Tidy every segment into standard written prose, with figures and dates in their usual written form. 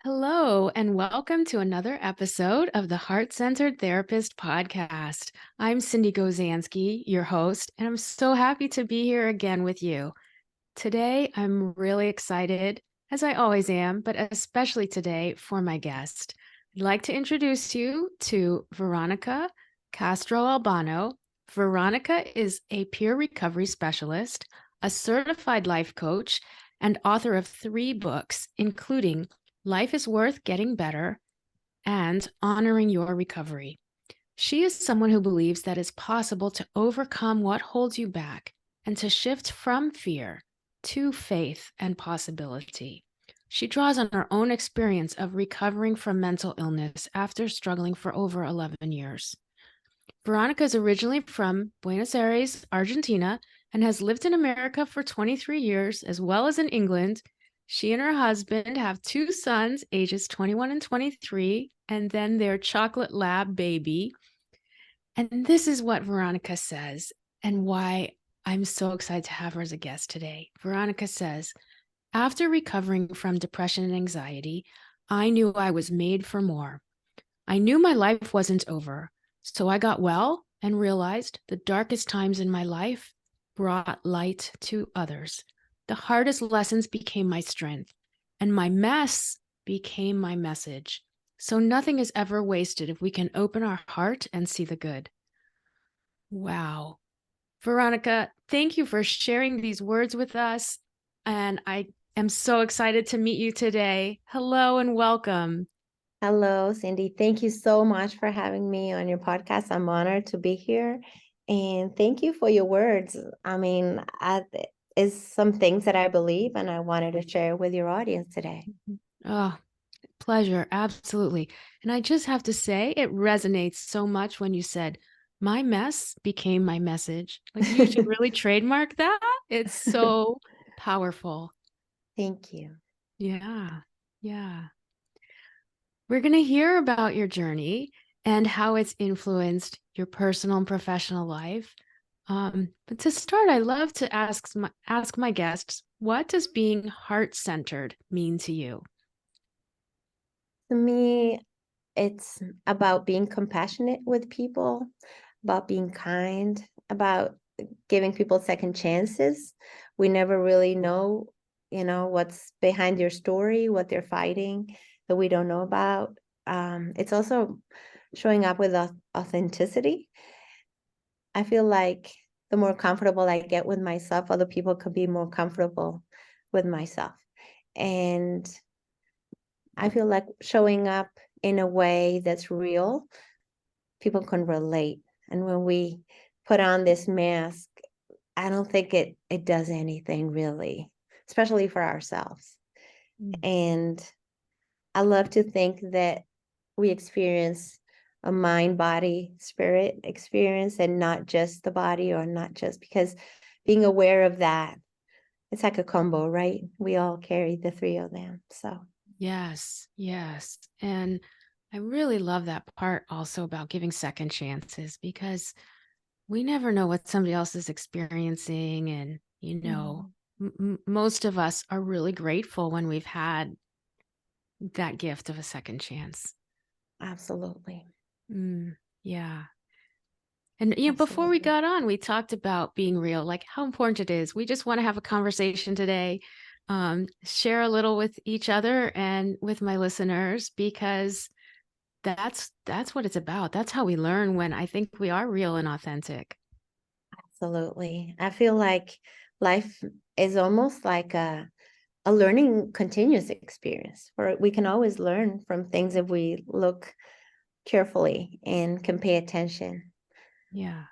Hello, and welcome to another episode of the Heart Centered Therapist Podcast. I'm Cindy Gozansky, your host, and I'm so happy to be here again with you. Today, I'm really excited, as I always am, but especially today for my guest. I'd like to introduce you to Veronica Castro-Albano. Veronica is a peer recovery specialist, a certified life coach, and author of 3 books, including Life is Worth Getting Better and Honoring Your Recovery. She is someone who believes that it's possible to overcome what holds you back and to shift from fear to faith and possibility. She draws on her own experience of recovering from mental illness after struggling for over 11 years. Veronica is originally from Buenos Aires, Argentina, and has lived in America for 23 years, as well as in England. She and her husband have 2 sons, ages 21 and 23, and then their chocolate lab baby. And this is what Veronica says, and why I'm so excited to have her as a guest today. Veronica says, after recovering from depression and anxiety, I knew I was made for more. I knew my life wasn't over, so I got well and realized the darkest times in my life brought light to others. The hardest lessons became my strength, and my mess became my message. So nothing is ever wasted if we can open our heart and see the good. Wow. Veronica, thank you for sharing these words with us. And I am so excited to meet you today. Hello and welcome. Hello, Cindy. Thank you so much for having me on your podcast. I'm honored to be here. And thank you for your words. It's some things that I believe and I wanted to share with your audience today. Oh, pleasure. Absolutely. And I just have to say, it resonates so much when you said, my mess became my message. Like you should really trademark that. It's so powerful. Thank you. Yeah. Yeah. We're going to hear about your journey and how it's influenced your personal and professional life. But to start, I love to ask my guests, what does being heart-centered mean to you? To me, it's about being compassionate with people, about being kind, about giving people second chances. We never really know, what's behind your story, what they're fighting that we don't know about. It's also showing up with authenticity. I feel like the more comfortable I get with myself, other people could be more comfortable with myself. And I feel like showing up in a way that's real, people can relate. And when we put on this mask, I don't think it does anything really, especially for ourselves. And I love to think that we experience a mind, body, spirit experience and not just the body, or not just, because being aware of that, it's like a combo, right? We all carry the 3 of them. So Yes, yes. And I really love that part also about giving second chances because we never know what somebody else is experiencing. And, most of us are really grateful when we've had that gift of a second chance. absolutely. Yeah. And, before we Absolutely. got on, we talked about being real, like how important it is. We just want to have a conversation today, share a little with each other and with my listeners, because that's what it's about. That's how we learn, when I think we are real and authentic. Absolutely. I feel like life is almost like a learning continuous experience where we can always learn from things if we look carefully and can pay attention. Yeah.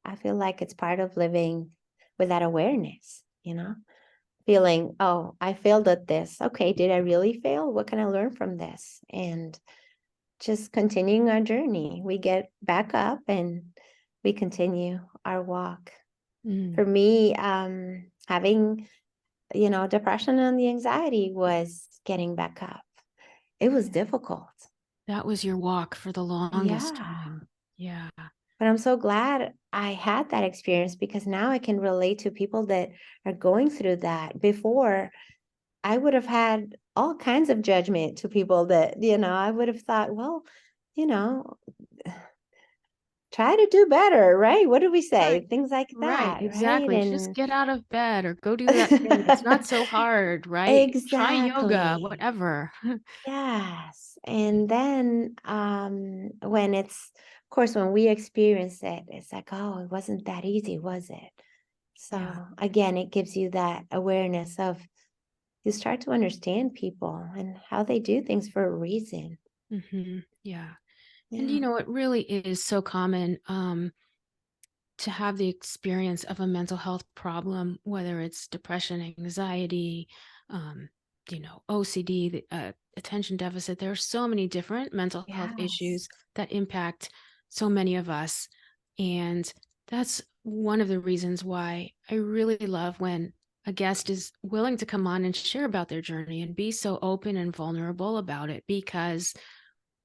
I feel like it's part of living with that awareness, feeling, oh, I failed at this. Okay, did I really fail? What can I learn from this? And just continuing our journey. We get back up and we continue our walk. For me, having, depression and the anxiety was getting back up. It was difficult. That was your walk for the longest Yeah. time. Yeah. But I'm so glad I had that experience because now I can relate to people that are going through that. Before, I would have had all kinds of judgment to people that, I would have thought, well, you know, try to do better, right? What do we say? Right. Things like Right, that, right? exactly. Just get out of bed or go do that thing. It's not so hard, right? Try yoga, Exactly. whatever. Yes. And then when of course, when we experience it, it's like, oh, it wasn't that easy, was it? Yeah. So again, it gives you that awareness of you start to understand people and how they do things for a reason. Yeah. And Yeah. it really is so common to have the experience of a mental health problem, whether it's depression, anxiety, um, OCD, attention deficit. There are so many different mental health Yes. issues that impact so many of us. And that's one of the reasons why I really love when a guest is willing to come on and share about their journey and be so open and vulnerable about it, because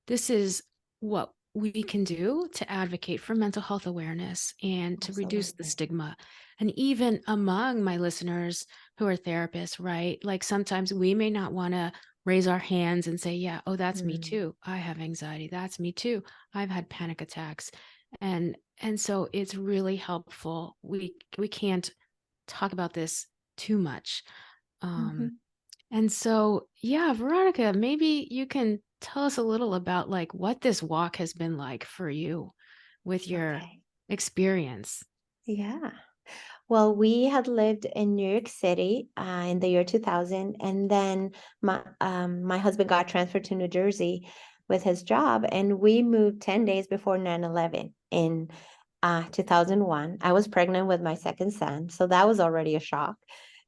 this is what we can do to advocate for mental health awareness and to reduce the Absolutely. stigma. And even among my listeners who are therapists, right? Like sometimes we may not want to raise our hands and say, yeah, oh, that's me Mm. too. I have anxiety. That's me too. I've had panic attacks. And so it's really helpful. We can't talk about this too much. Um, Mhm. and so, yeah, Veronica, maybe you can tell us a little about like what this walk has been like for you with your Okay. experience. Yeah. Well, we had lived in New York City in the year 2000, and then my husband got transferred to New Jersey with his job, and we moved 10 days before 9/11 in 2001. I was pregnant with my second son, so that was already a shock.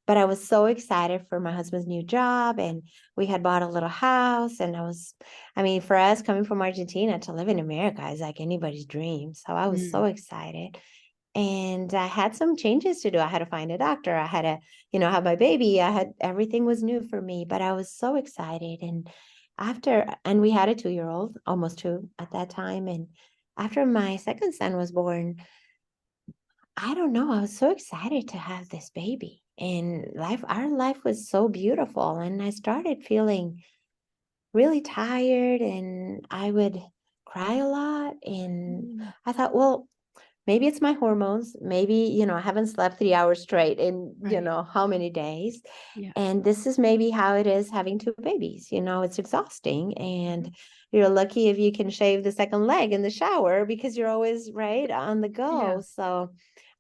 But I was so excited for my husband's new job, and we had bought a little house, and I mean, for us coming from Argentina to live in America is like anybody's dream. So I was so Mm, excited. And I had some changes to do. I had to find a doctor. I had to, have my baby. Everything was new for me, but I was so excited. And we had a 2-year-old, almost two at that time. And after my second son was born, I don't know, I was so excited to have this baby. And our life was so beautiful. And I started feeling really tired and I would cry a lot. And mm, I thought, well, maybe it's my hormones. Maybe, I haven't slept 3 hours straight in, right. how many days. Yeah. And this is maybe how it is having two babies. It's exhausting. Mhm. And you're lucky if you can shave the second leg in the shower because you're always right on the Yeah. go. So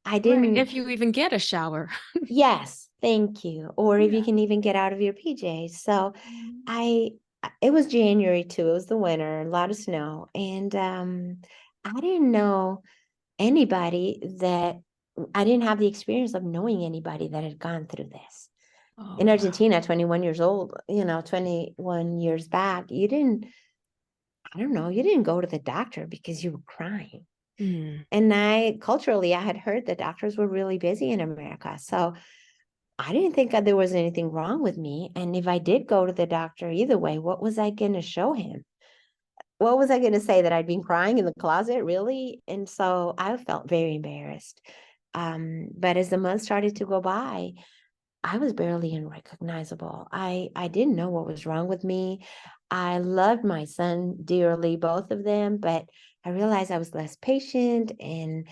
I Right. didn't, If you even get a shower. yes, thank you. Or if you Yeah. can even get out of your PJs. So Mhm. I, it was January too. It was the winter, a lot of snow. And I didn't know anybody that I didn't have the experience of knowing anybody that had gone through this. Oh, In wow. Argentina, 21 years old, 21 years back, I don't know, you didn't go to the doctor because you were crying. Mm, And culturally, I had heard that doctors were really busy in America. So I didn't think that there was anything wrong with me. And if I did go to the doctor either way, what was I going to show him? What was I going to say that I'd been crying in the closet, really? And so I felt very embarrassed. But as the months started to go by, I was barely unrecognizable. I didn't know what was wrong with me. I loved my son dearly, both of them, but I realized I was less patient and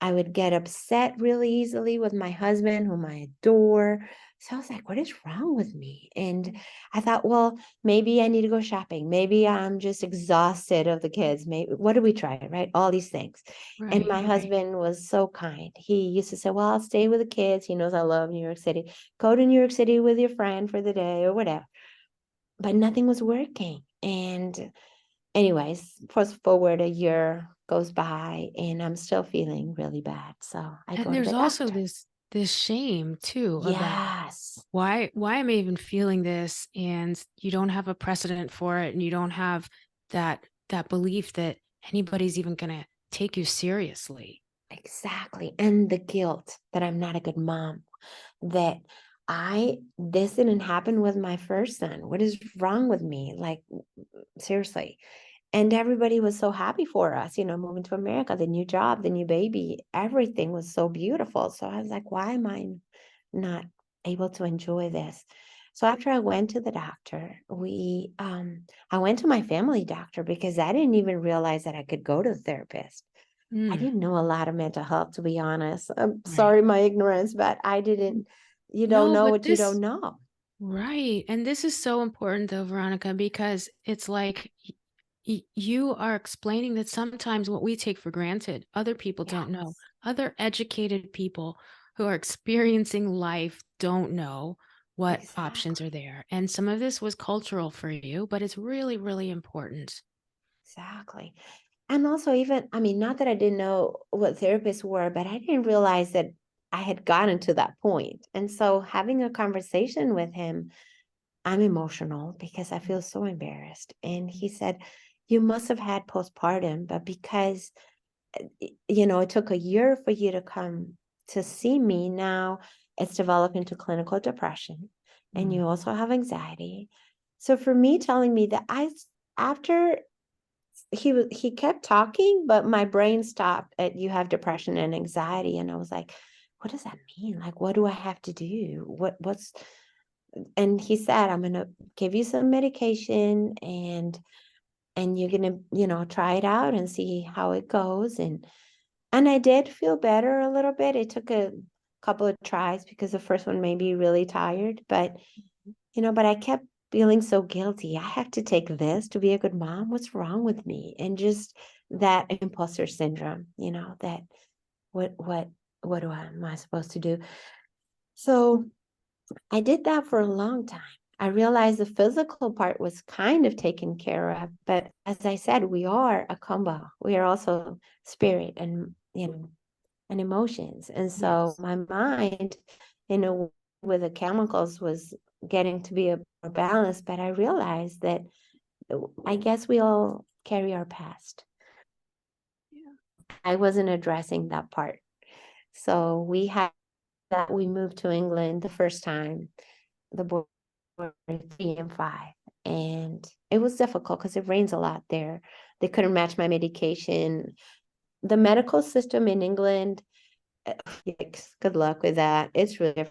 I would get upset really easily with my husband, whom I adore. So I was like, what is wrong with me? And I thought, well, maybe I need to go shopping. Maybe I'm just exhausted of the kids. Maybe what do we try? Right? All these things. And right. my husband was so kind. He used to say, well, I'll stay with the kids. He knows I love New York City. Go to New York City with your friend for the day or whatever. But nothing was working. And anyways, fast forward a year goes by and I'm still feeling really bad. So I And go to there's the also doctor. this shame too about Yes, why am I even feeling this? And you don't have a precedent for it, and you don't have that belief that anybody's even gonna take you seriously. exactly. And the guilt that I'm not a good mom, that this didn't happen with my first son. What is wrong with me? Like, seriously. And everybody was so happy for us, moving to America, the new job, the new baby, everything was so beautiful. So I was like, why am I not able to enjoy this? So after I went to the doctor, I went to my family doctor because I didn't even realize that I could go to the therapist. I Mm, didn't know a lot of mental health, to be honest. I'm right. sorry, my ignorance, but I didn't, you don't No, know but what you don't this, know. right. And this is so important though, Veronica, because it's like you are explaining that sometimes what we take for granted, other people don't know. Yes, Other educated people who are experiencing life don't know what options exactly. are there. And some of this was cultural for you, but it's really, really important. Exactly. And also, even, I mean, not that I didn't know what therapists were, but I didn't realize that I had gotten to that point. And so, having a conversation with him, I'm emotional because I feel so embarrassed. And he said, "You must have had postpartum, but because, it took a year for you to come to see me, now it's developed into clinical depression. And Mm, you also have anxiety." So, for me, telling me that after he kept talking, but my brain stopped at "you have depression and anxiety," and I was like, "What does that mean? Like, what do I have to do? What's?" And he said, "I'm gonna give you some medication, and you're gonna, try it out and see how it goes." And I did feel better a little bit. It took a couple of tries because the first one made me really tired, but I kept feeling so guilty. I have to take this to be a good mom. What's wrong with me? And just that imposter syndrome, that what what am I supposed to do? So I did that for a long time. I realized the physical part was kind of taken care of, but as I said, we are a combo. We are also spirit and emotions. And so yes. my mind, with the chemicals was getting to be a more balanced, but I realized that I guess we all carry our past. Yeah. I wasn't addressing that part. So we moved to England the first time. The boys were 3 and 5. And it was difficult because it rains a lot there. They couldn't match my medication. The medical system in England, yikes, good luck with that. It's really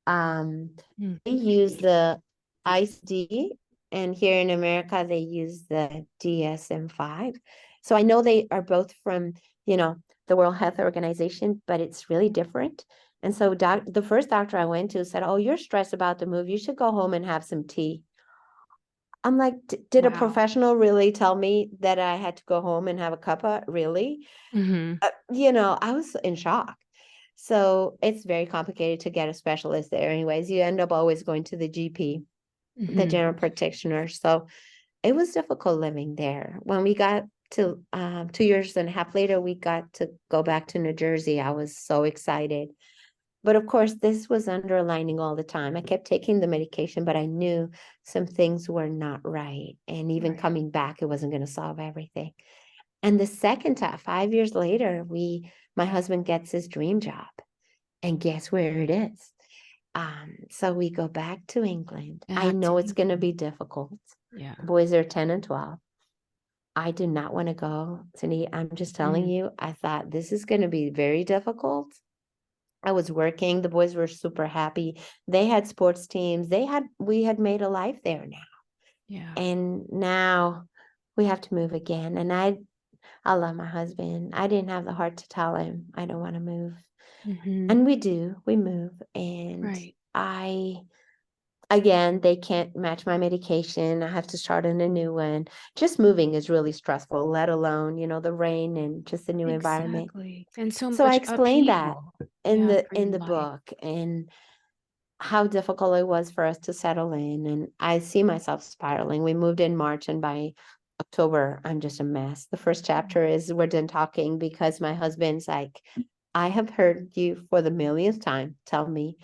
Um, Mm, they use the ICD, and here in America, they use the DSM-5. So I know they are both from, the World Health Organization, but it's really different. And so the first doctor I went to said, "Oh, you're stressed about the move. You should go home and have some tea." I'm like, Did a wow. professional really tell me that I had to go home and have a cuppa? Really?" Hmm. I was in shock. So it's very complicated to get a specialist there. Anyways, you end up always going to the GP, the Hmm. general practitioner. So it was difficult living there. When we got to 2 years and a half later, we got to go back to New Jersey. I was so excited. But of course, this was underlining all the time. I kept taking the medication, but I knew some things were not right. And even Right. coming back, it wasn't going to solve everything. And the second time, 5 years later, my husband gets his dream job. And guess where it is? So we go back to England. I Back to know it's going to England. be difficult. Yeah. The boys are 10 and 12. I do not want to go, Cindy. I'm just telling Mm, you, I thought this is going to be very difficult. I was working. The boys were super happy. They had sports teams. We had made a life there now. yeah. And now we have to move again. And I love my husband. I didn't have the heart to tell him I don't want to move. Hmm. And we move. And Right. again, they can't match my medication. I have to start on a new one. Just moving is really stressful, let alone, the rain and just the new environment. Exactly. And so So I much explained that upheaval. in Yeah, the for in your the life. book, and how difficult it was for us to settle in. And I see myself spiraling. We moved in March, and by October, I'm just a mess. The first chapter is we're done talking because my husband's like, "I have heard you for the millionth time tell me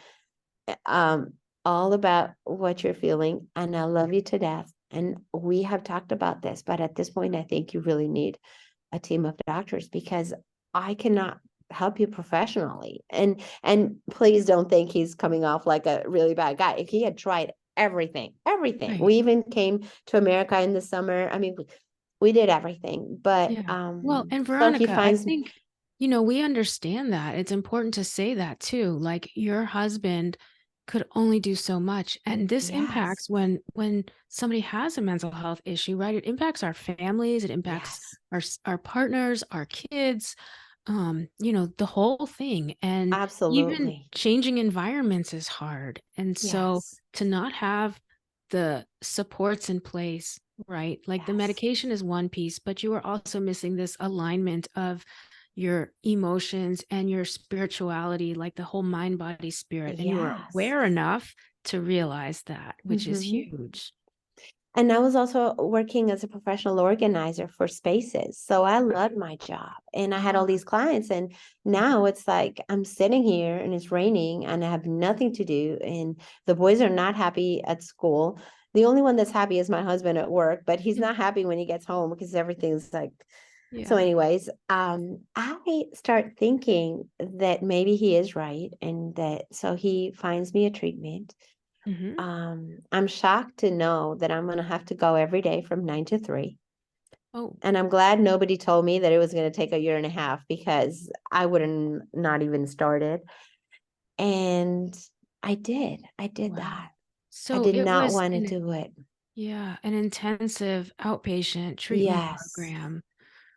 um, all about what you're feeling, and I love you to death. And we have talked about this, but at this point, I think you really need a team of doctors because I cannot help you professionally." And please don't think he's coming off like a really bad guy. He had tried everything, everything. Right. We even came to America in the summer. I mean, we did everything, but Yeah. Well, and so he Veronica, I finds, think, we understand that. It's important to say that too. Like your husband could only do so much. And this Yes. impacts when somebody has a mental health issue, right? It impacts our families, it impacts Yes. our partners, our kids, the whole thing. And even Absolutely. changing environments is hard. And so Yes. to not have the supports in place, right? Like the Yes. medication is one piece, but you are also missing this alignment of your emotions and your spirituality, like the whole mind, body, spirit. And you were Yes. aware enough to realize that, which is Hmm. huge. And I was also working as a professional organizer for spaces. So I loved my job and I had all Ah, these clients. And now it's like I'm sitting here and it's raining and I have nothing to do. And the boys are not happy at school. The only one that's happy is my husband at work, but he's not happy when he gets home because everything's like, so yeah. anyways, I start thinking that maybe he is right and that so he finds me a treatment. Hmm. I'm shocked to know that I'm going to have to go every day from 9 to 3. Oh, And I'm glad nobody told me that it was going to take a year and a half because I would have not even started. And I did wow. that. I So did it not was want to do it. an intensive outpatient treatment Yes. program,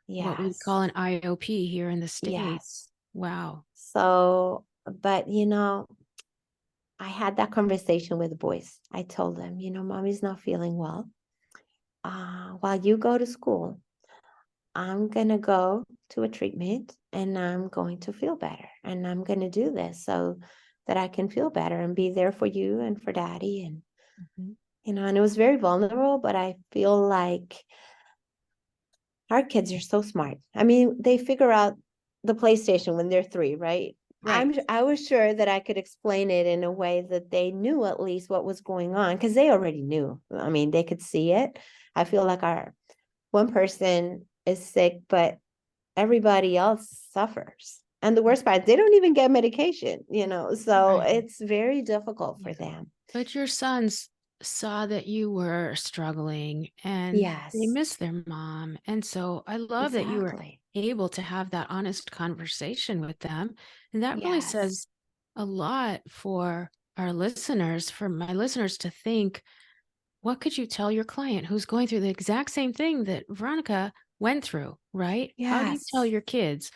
what we Yes. call an IOP here in the Yes. States. Wow. So, but I had that conversation with the boys. I told them, mommy's not feeling well. While you go to school, I'm going to go to a treatment and I'm going to feel better. And I'm going to do this so that I can feel better and be there for you and for daddy. And, Mhm. and it was very vulnerable, but I feel like our kids are so smart. I mean, they figure out the PlayStation when they're 3, right? Right. I was sure that I could explain it in a way that they knew at least what was going on because they already knew. I mean, they could see it. I feel like our one person is sick, but everybody else suffers. And the worst part, they don't even get medication, so Right. it's very difficult Yeah. for them. But your sons saw that you were struggling and they Yes, miss their mom. And so I love that you were exactly. able to have that honest conversation with them. And that really Yes, says a lot for our listeners, for my listeners to think, what could you tell your client who's going through the exact same thing that Veronica went through, right? How do you tell yes, your kids,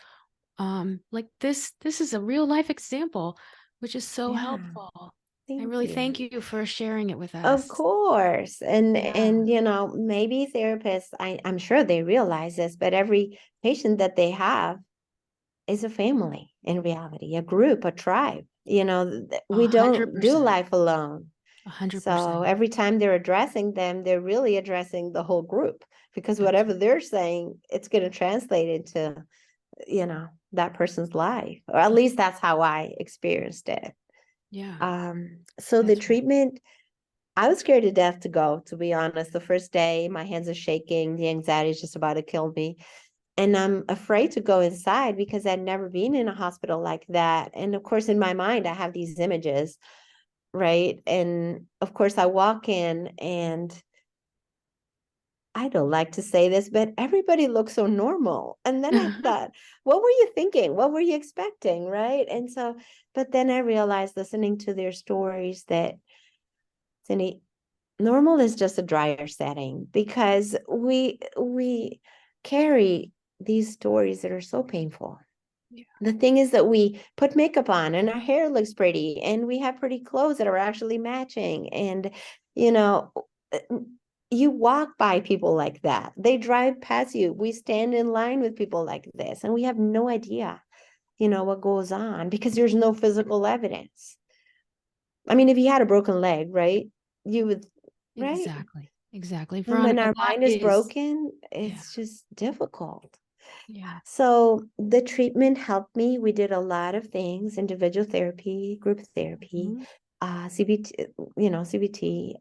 like this is a real life example, which is so yeah. helpful. I Thank really you. thank you for sharing it with Of us. course. And Yeah. and maybe therapists, I'm sure they realize this, but every patient that they have is a family in reality, a group, a tribe. A We hundred don't do percent. life alone. A hundred So percent. every time they're addressing them, they're really addressing the whole group because That's whatever right. they're saying, it's going to translate into, that person's life. Or at least that's how I experienced it. Yeah, So the that's right. treatment, I was scared to death to go, to be honest. The first day, my hands are shaking, the anxiety is just about to kill me. And I'm afraid to go inside because I'd never been in a hospital like that. And of course, in my mind, I have these images, right? And of course, I walk in and I don't like to say this, but everybody looks so normal. And then I thought, what were you thinking? What were you expecting? Right. And so, but then I realized listening to their stories that, Cindy, normal is just a drier setting because we carry these stories that are so painful. Yeah. The thing is that we put makeup on and our hair looks pretty and we have pretty clothes that are actually matching. And, you know, you walk by people like that. They drive past you. We stand in line with people like this and we have no idea, what goes on because there's no physical evidence. I mean, if you had a broken leg, right? You would, right? Exactly. Exactly. And when Veronica, our that mind is is, broken, yeah. it's just difficult. Yeah. So the treatment helped me. We did a lot of things, individual therapy, group therapy, Mhm. CBT, CBT.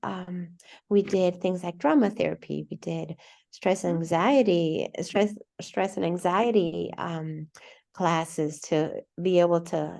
We did things like drama therapy. We did stress and anxiety classes to be able to,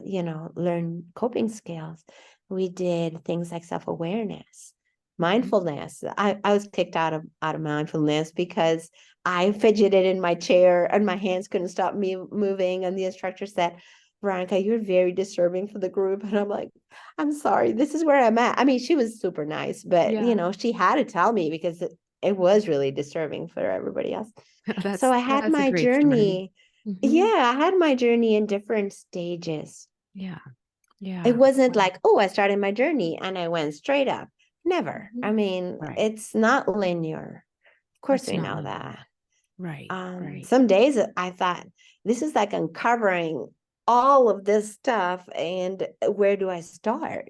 learn coping skills. We did things like self-awareness, Mhm. mindfulness. I was kicked out of mindfulness because I fidgeted in my chair and my hands couldn't stop me moving. And the instructor said, Veronica, you're very disturbing for the group. And I'm like, I'm sorry, this is where I'm at. I mean, she was super nice, but Yeah. she had to tell me because it was really disturbing for everybody else. So I had That's a my great story. journey. Yeah, Hmm. I had my journey in different stages. Yeah. It Yeah. wasn't Wow. like, oh, I started my journey and I went straight up. Never. I Mhm. mean, Right. it's not linear. Of course, It's we not know linear. that. Right. Right. Some days I thought this is like uncovering all of this stuff, and where do I start?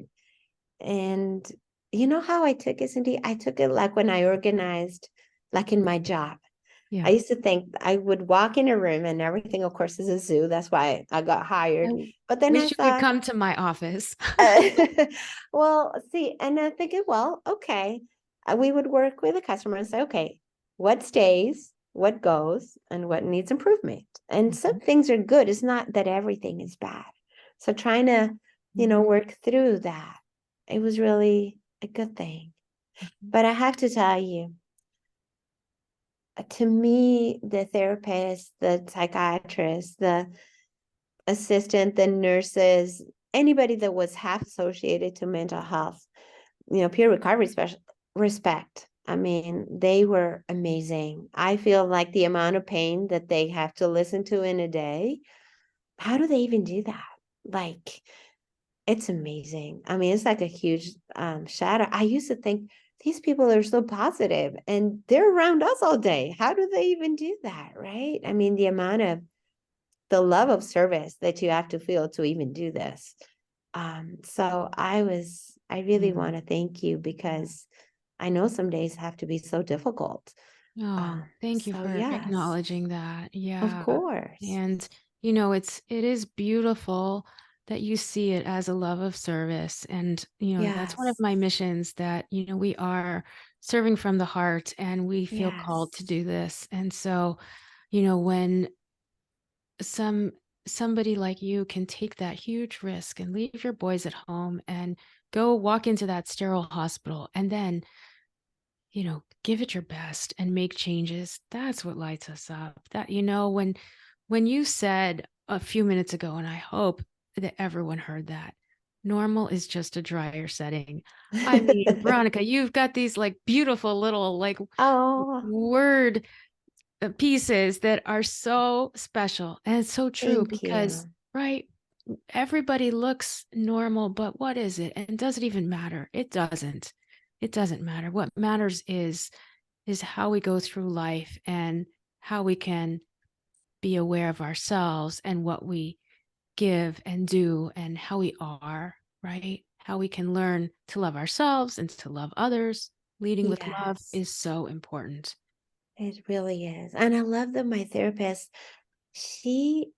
And you know how I took it, Cindy? I took it like when I organized, like in my job. I Yeah. used to think I would walk in a room and everything, of course, is a zoo. That's why I got I hired. But then I wish you could thought, come to my office. well, see, and I'm thinking, well, okay, we would work with the customer and say, okay, what stays, what goes, and what needs improvement. And some Mhm. things are good. It's not that everything is bad. So trying to, Mhm. work through that, it was really a good thing. Mhm. But I have to tell you, to me, the therapist, the psychiatrist, the assistant, the nurses, anybody that was half associated to mental health, peer recovery special respect. I mean, they were amazing. I feel like the amount of pain that they have to listen to in a day, how do they even do that? Like, it's amazing. I mean, it's like a huge shadow. I used to think these people are so positive and they're around us all day. How do they even do that? Right? I mean, the love of service that you have to feel to even do this. So I really Mm. want to thank you because I know some days have to be so difficult. Oh, thank you So for yes, acknowledging that. of Yeah. course. And it is beautiful that you see it as a love of service. And that's one of Yes, my missions that we are serving from the heart and we feel called to yes, do this. And so, when some somebody like you can take that huge risk and leave your boys at home and go walk into that sterile hospital and then give it your best and make changes. That's what lights us up. That, when you said a few minutes ago, and I hope that everyone heard that, normal is just a drier setting. I mean, Veronica, you've got these like beautiful little like Oh, word pieces that are so special. And it's so true thank because, you. right, everybody looks normal, but what is it? And does it even matter? It doesn't. It doesn't matter. What matters is how we go through life and how we can be aware of ourselves and what we give and do and how we are, right? How we can learn to love ourselves and to love others. Leading with love Yes, is so important. it really is. And I love that my therapist, she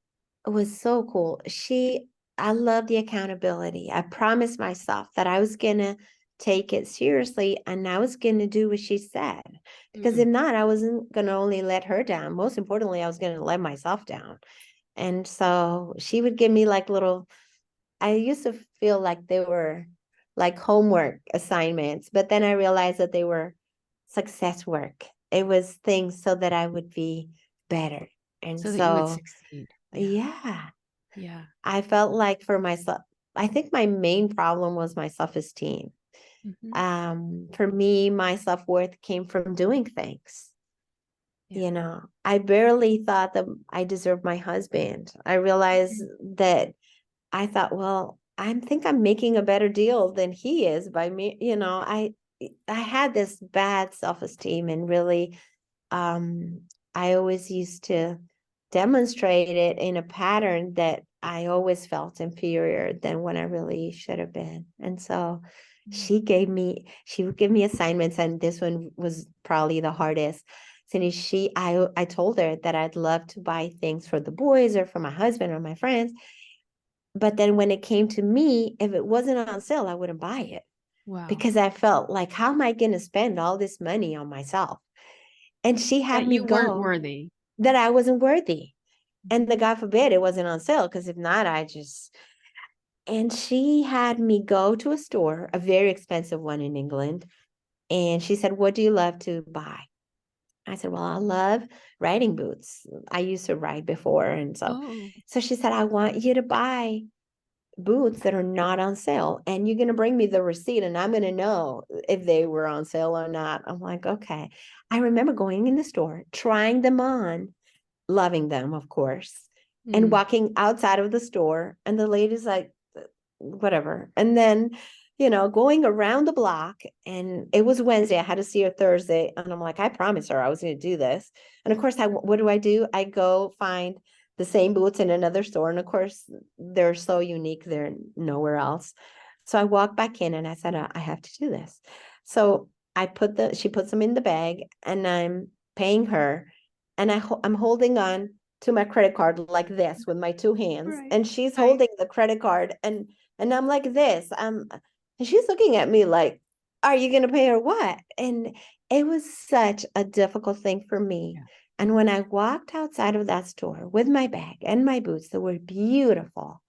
was so cool. I love the accountability. I promised myself that I was going to take it seriously and I was going to do what she said. Because Mm. if not, I wasn't going to only let her down. Most importantly, I was going to let myself down. And so she would give me like I used to feel like they were like homework assignments, but then I realized that they were success work. It was things so that I would be better. And So that you would so, succeed. Yeah. yeah, Yeah. I felt like for myself, I think my main problem was my self-esteem. Hmm. For me, my self-worth came from doing things. Yeah. I barely thought that I deserved my husband. I realized Mhm. that I thought, well, I think I'm making a better deal than he is by me. I had this bad self-esteem and really I always used to demonstrate it in a pattern that I always felt inferior than when I really should have been. And so Mm. she would give me assignments, and this one was probably the hardest. Cindy, I told her that I'd love to buy things for the boys or for my husband or my friends. But then when it came to me, if it wasn't on sale, I wouldn't buy it Wow. because I felt like, how am I going to spend all this money on myself? And she had That me you weren't go worthy. that I wasn't worthy. And the Mhm. God forbid it wasn't on sale, because if not, and she had me go to a store, a very expensive one in England. And she said, what do you love to buy? I said, well, I love riding boots. I used to ride before. And Oh. so she said, I want you to buy boots that are not on sale. And you're going to bring me the receipt and I'm going to know if they were on sale or not. I'm like, okay. I remember going in the store, trying them on, loving them, of course, and Mm. walking outside of the store. And the lady's like, whatever. And then, going around the block, and it was Wednesday. I had to see her Thursday. And I'm like, I promised her I was going to do this. And of course, what do? I go find the same boots in another store. And of course, they're so unique. They're nowhere else. So I walked back in and I said, I have to do this. So she puts them in the bag and I'm paying her. And I'm holding on to my credit card like this with my two hands. Right. And she's Right. holding the credit card and I'm like this. And she's looking at me like, are you going to pay her what? And it was such a difficult thing for me. Yeah. And when I walked outside of that store with my bag and my boots that were beautiful,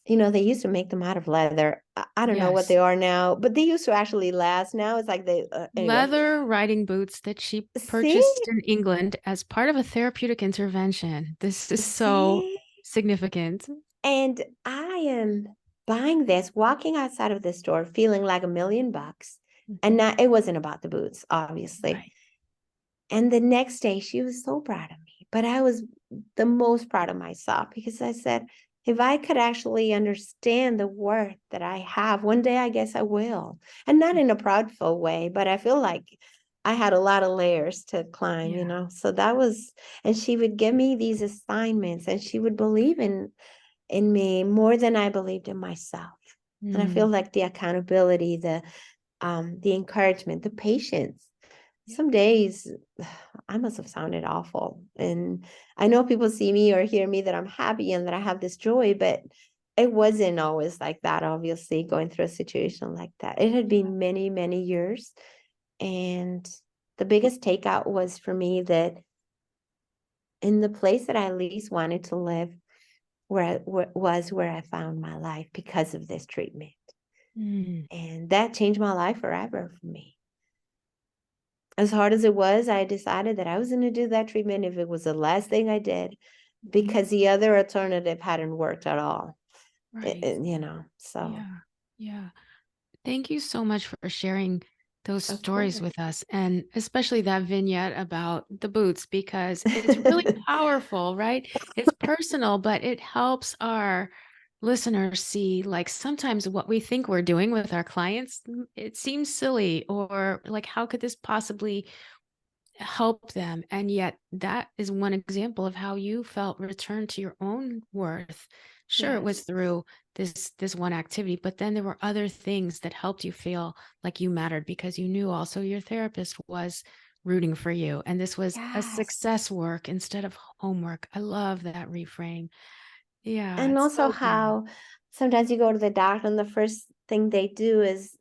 they used to make them out of leather. I don't know what Yes. they are now, but they used to actually last. Now it's like anyway. Leather riding boots that she See, purchased in England as part of a therapeutic intervention. This is so see, significant. and I am buying this, walking outside of the store, feeling like $1,000,000. And Mhm. not, it wasn't about the boots, obviously. Right. And the next day, she was so proud of me. But I was the most proud of myself because I said, if I could actually understand the worth that I have, one day I guess I will. And not in a proudful way, but I feel like I had a lot of layers to climb, Yeah. So that was, and she would give me these assignments and she would believe in me more than I believed in myself. And I feel Mm. like the accountability, the encouragement, the patience. Yeah. Some days I must have sounded awful. And I know people see me or hear me that I'm happy and that I have this joy, but it wasn't always like that, obviously, going through a situation like that. It had Yeah. been many, many years. And the biggest takeout was for me that in the place that I least wanted to live, where I found my life because of this treatment. Mm. And that changed my life forever for me. As hard as it was, I decided that I was going to do that treatment if it was the last thing I did, Mhm. because the other alternative hadn't worked at all. Right. So Yeah. Yeah. Thank you so much for sharing those of stories course. with us, and especially that vignette about the boots, because it's really powerful, right? It's personal, but it helps our listeners see, like, sometimes what we think we're doing with our clients, it seems silly, or like, how could this possibly help them? And yet that is one example of how you felt return to your own worth. Sure, it was Yes. through this one activity, but then there were other things that helped you feel like you mattered, because you knew also your therapist was rooting for you, and this was a Yes. success work instead of homework. I love that reframe. Yeah, And it's also so good. how sometimes you go to the doctor and the first thing they do is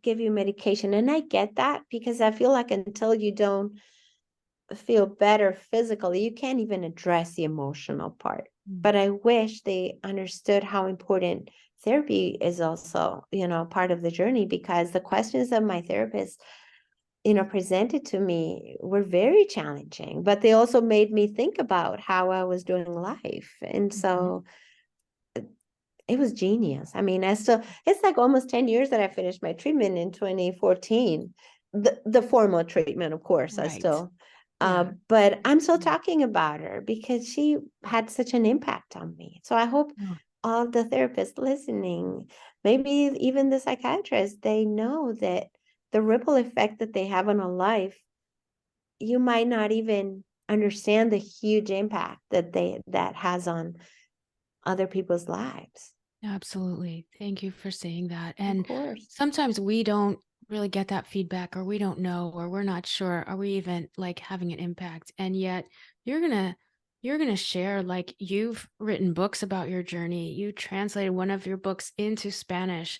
give you medication. And I get that because I feel like until you don't feel better physically, you can't even address the emotional part. Mm. But I wish they understood how important therapy is also, part of the journey, because the questions that my therapist, presented to me were very challenging, but they also made me think about how I was doing life. And Mhm. so it was genius. I mean, it's like almost 10 years that I finished my treatment in 2014. The formal treatment, of course, I Right. still, Yeah. but I'm still Mm. talking about her because she had such an impact on me. So I hope Oh, all the therapists listening, maybe even the psychiatrists, they know that the ripple effect that they have on a life, you might not even understand the huge impact that has on other people's lives. absolutely. Thank you for saying that. Of And course. sometimes we don't really get that feedback, or we don't know, or we're not sure, are we even like having an impact? And yet you're going to share, like, you've written books about your journey. You translated one of your books into Spanish.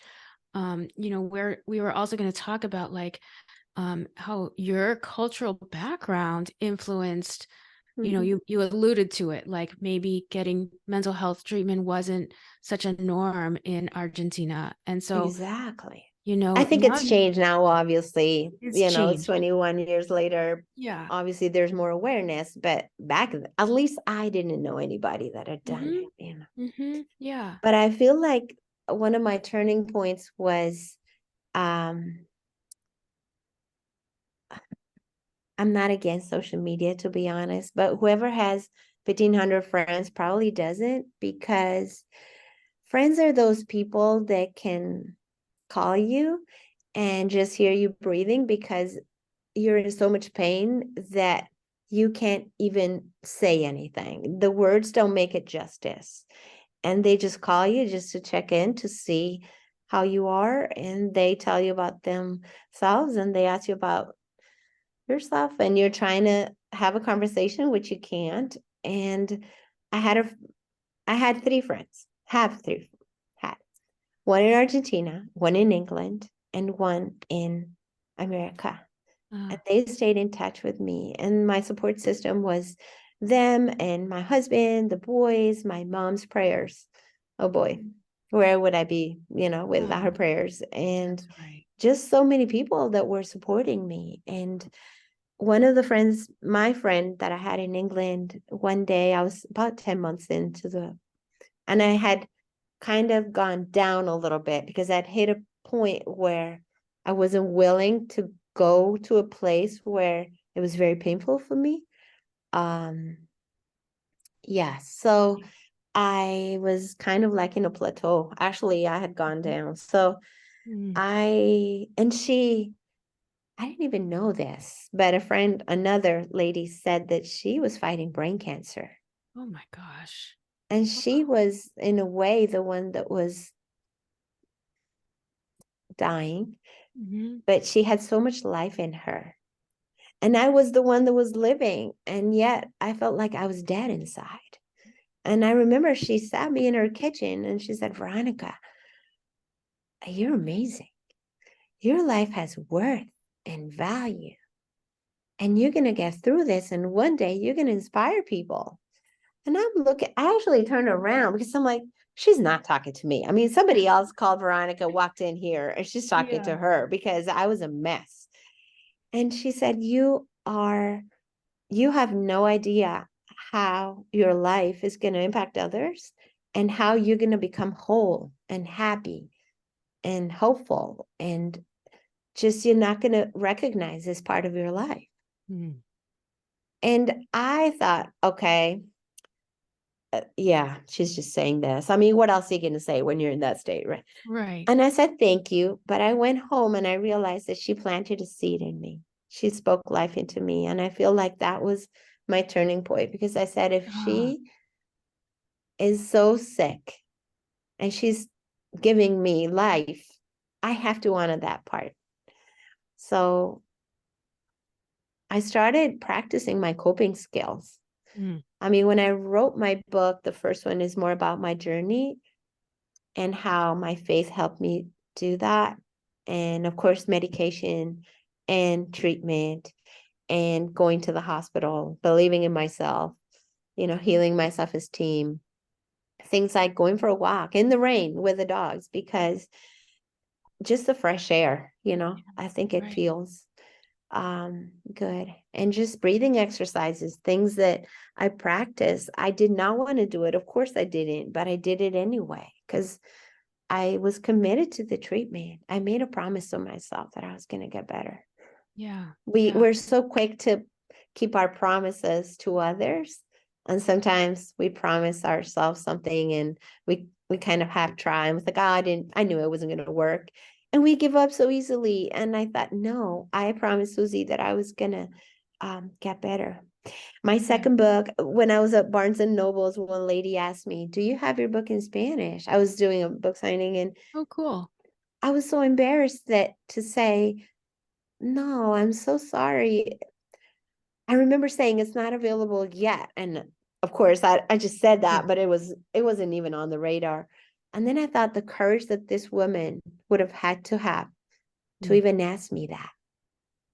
Where we were also going to talk about, like, how your cultural background influenced, Mhm. you alluded to it, like maybe getting mental health treatment wasn't such a norm in Argentina. And so, Exactly. I think now it's changed now, obviously. it's It's changed. 21 years later. Yeah. Obviously, there's more awareness, but back at least I didn't know anybody that had done Mm-hmm. it. Mm-hmm. Yeah. But I feel like one of my turning points was um I'm not against social media, to be honest, but whoever has 1,500 friends probably doesn't, because friends are those people that can call you and just hear you breathing because you're in so much pain that you can't even say anything. The words don't make it justice. And they just call you just to check in to see how you are. And they tell you about themselves and they ask you about yourself. And you're trying to have a conversation, which you can't. And I had a I had three friends, have three, had one in Argentina, one in England, and one in America. And they stayed in touch with me. And my support system was them and my husband, the boys, my mom's prayers. Oh boy, where would I be, without her prayers? And That's right. just so many people that were supporting me. And one of the friends, my friend that I had in England, one day I was about 10 months and I had kind of gone down a little bit because I'd hit a point where I wasn't willing to go to a place where it was very painful for me. Um, yeah, so I was kind of like in a plateau. Actually, I had gone down. So Mm. and I didn't even know this, but another lady said that she was fighting brain cancer. Oh my gosh. And Wow. she was, in a way, the one that was dying, Mm-hmm. but she had so much life in her. And I was the one that was living. And yet I felt like I was dead inside. And I remember she sat me in her kitchen and she said, Veronica, you're amazing. Your life has worth and value. And you're going to get through this. And one day you're going to inspire people. And I actually turned around because I'm like, she's not talking to me. I mean, somebody else called Veronica, walked in here, and she's talking to Yeah. her because I was a mess. And she said, you have no idea how your life is going to impact others and how you're going to become whole and happy and hopeful. And just you're not going to recognize this part of your life. Mm. And I thought, okay, yeah, she's just saying this. I mean, what else are you going to say when you're in that state, right? Right. And I said, thank you. But I went home and I realized that she planted a seed in me. She spoke life into me. And I feel like that was my turning point because I said, if Ah, she is so sick and she's giving me life, I have to honor that part. So I started practicing my coping skills. mm. I mean, when I wrote my book, the first one is more about my journey and how my faith helped me do that. And of course, medication and treatment and going to the hospital, believing in myself, healing my self-esteem, things like going for a walk in the rain with the dogs, because just the fresh air, I think it Right. feels good. And just breathing exercises, things that I practice. I did not want to do it. Of course I didn't, but I did it anyway because I was committed to the treatment. I made a promise to myself that I was going to get better. Yeah. Yeah. We're so quick to keep our promises to others. And sometimes we promise ourselves something and we kind of have tried. It's like, oh, I knew it wasn't going to work. And we give up so easily. And I thought, no, I promised Susie that I was going to get better. My Yeah. second book, when I was at Barnes and Nobles, one lady asked me, do you have your book in Spanish? I was doing a book signing and Oh, cool. I was so embarrassed that to say, no, I'm so sorry. I remember saying it's not available yet. And of course, I just said Yeah. that, but it wasn't even on the radar. And then I thought the courage that this woman would have had to have to Mm. even ask me that,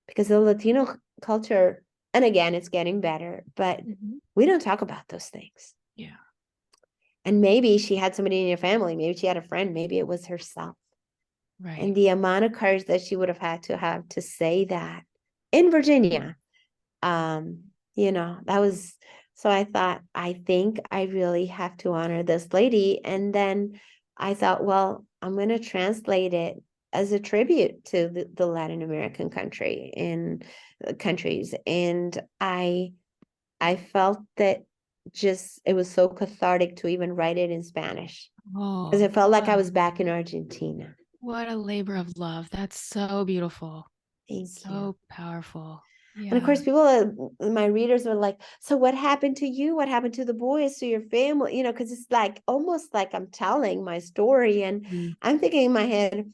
because the Latino culture, and again, it's getting better, but Mm-hmm. we don't talk about those things. Yeah. And maybe she had somebody in your family, maybe she had a friend, maybe it was herself. Right. And the amount of courage that she would have to say that in Virginia, that was, so I thought, I think I really have to honor this lady. And then I thought, well, I'm going to translate it as a tribute to the Latin American countries. And I felt that just, it was so cathartic to even write it in Spanish, because Oh, it felt like I was back in Argentina. what a labor of love. That's so beautiful. Thank you. So powerful. And of Yeah. course, my readers were like, so what happened to you? What happened to the boys, to your family? Because it's like almost like I'm telling my story. And Mm. I'm thinking in my head,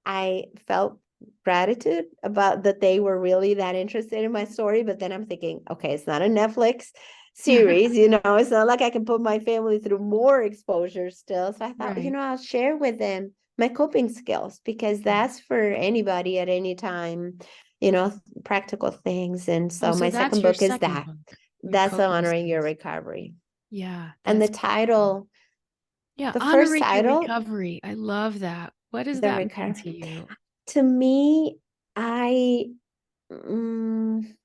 I felt gratitude about that they were really that interested in my story. But then I'm thinking, okay, it's not a Netflix series, it's not like I can put my family through more exposure still. So I thought, Right. I'll share with them my coping skills, because that's for anybody at any time, practical things. And Oh, so so my that's second your book is second that. book, your That's coping honoring your skills. recovery. Yeah, And the that's beautiful. title, Yeah, the first honoring your title, recovery. I love that. What does the that mean recovery, to you? to me,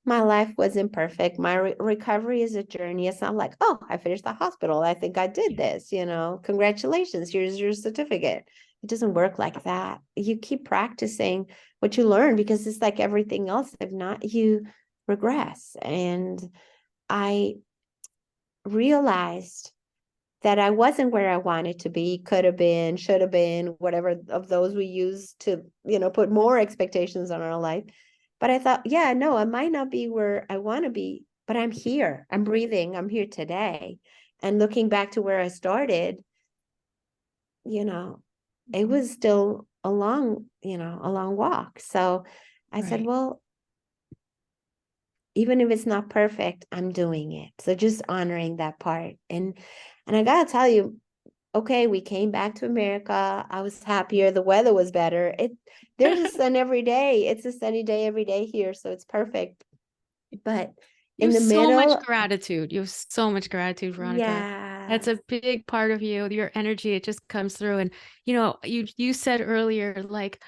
my life wasn't perfect. My recovery is a journey. It's not like, oh, I finished the hospital, I think I did this, congratulations, here's your certificate. It doesn't work like that. You keep practicing what you learn, because it's like everything else. If not, you regress. And I realized that I wasn't where I wanted to be, could have been, should have been, whatever of those we use to, put more expectations on our life. But I thought, yeah, no, I might not be where I want to be, but I'm here. I'm breathing. I'm here today. And looking back to where I started, it Mhm. was still a long walk. So I said, Right. well, even if it's not perfect, I'm doing it. So just honoring that part. And I gotta tell you, okay, we came back to America. I was happier. The weather was better. There's a sun every day. It's a sunny day every day here, so it's perfect. But You in have the so much middle, gratitude. You have so much gratitude, Veronica. That's a yes, big part of you. Your energy, it just comes through. And you said earlier, like,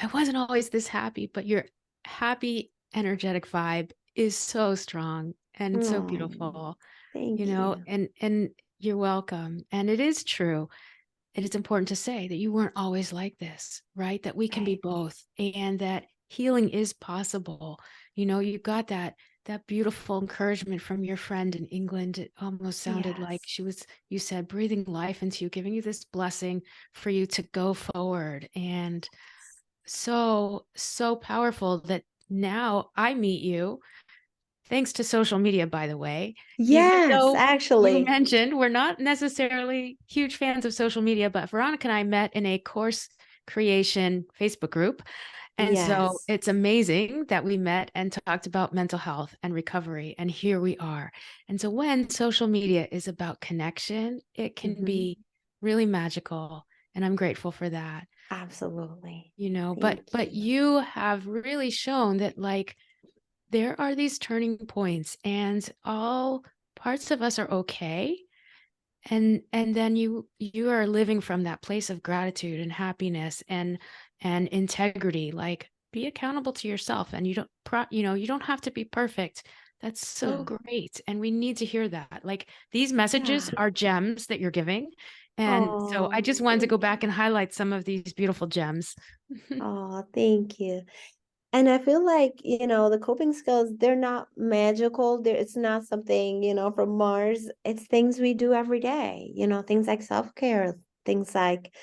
I wasn't always this happy, but your happy, energetic vibe is so strong and so oh, beautiful, thank you. and you're welcome. And it is true. And it's important to say that you weren't always like this, right? That we can be Right. both and that healing is possible. You got that beautiful encouragement from your friend in England. It almost sounded like Yes. you said, breathing life into you, giving you this blessing for you to go forward. And so, so powerful that now I meet you thanks to social media, by the way, even Yes, though you actually. mentioned we're not necessarily huge fans of social media, but Veronica and I met in a course creation Facebook group. And so Yes. it's amazing that we met and talked about mental health and recovery. And here we are. And so when social media is about connection, it can Hmm. be really magical. And I'm grateful for that. Absolutely. But Thank but you. you have really shown that, like, there are these turning points and all parts of us are okay, and then you are living from that place of gratitude and happiness and integrity. Like, be accountable to yourself, and you don't have to be perfect. That's so No. great, and we need to hear that. Like, these messages Yeah. are gems that you're giving, and so I Oh, just wanted to go thank back you. and highlight some of these beautiful gems. Oh, thank you. And I feel like, the coping skills, they're not magical. It's not something, from Mars. It's things we do every day, things like self-care, things like,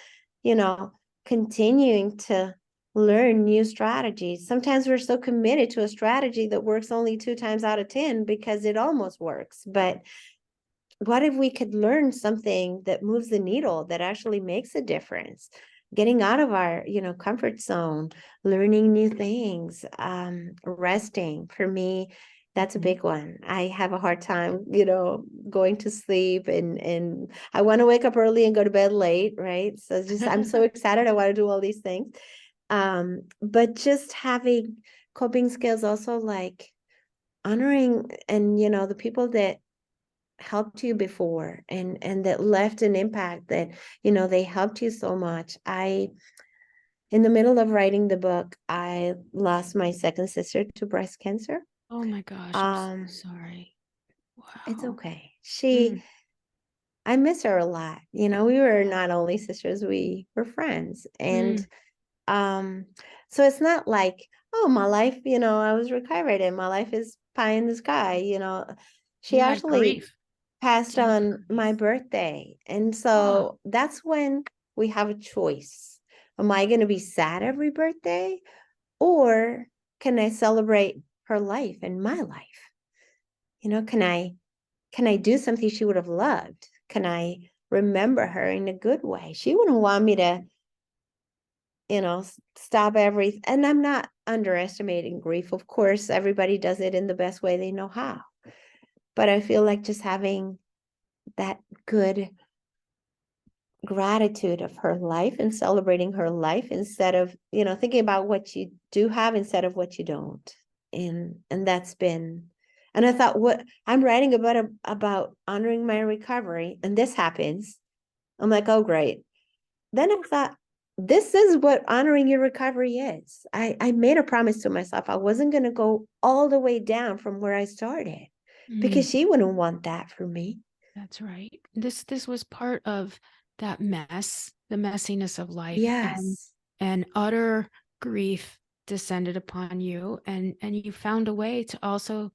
you know, continuing to learn new strategies. Sometimes we're so committed to a strategy that works only 2 times out of 10 because it almost works. But what if we could learn something that moves the needle, that actually makes a difference? Getting out of our, comfort zone, learning new things, resting. For me, that's a Mhm. big one. I have a hard time, going to sleep, and I want to wake up early and go to bed late, right? So just, I'm so excited. I want to do all these things. But just having coping skills, also like honoring, and the people that helped you before and that left an impact, that, they helped you so much. In the middle of writing the book, I lost my second sister to breast cancer. Oh my gosh, I'm so sorry. It's Wow. okay. Mm, I miss her a lot. We were not only sisters, we were friends. And mm. so it's not like, oh, my life, I was recovered and my life is pie in the sky. She You had actually grief, passed deep on my grief. birthday. And Oh, so that's when we have a choice. Am I going to be sad every birthday, or can I celebrate her life and my life? Can I do something she would have loved? Can I remember her in a good way? She wouldn't want me to, stop everything. And I'm not underestimating grief. Of course, everybody does it in the best way they know how. But I feel like just having that good gratitude of her life and celebrating her life, instead of, thinking about what you do have instead of what you don't. And that's been, and I thought, what I'm writing about honoring my recovery, and this happens. I'm like, oh great. Then I thought, this is what honoring your recovery is. I made a promise to myself I wasn't going to go all the way down from where I started, mm, because she wouldn't want that for me. that's right. This was part of that mess, the messiness of life, Yes, and utter grief descended upon you, and you found a way to also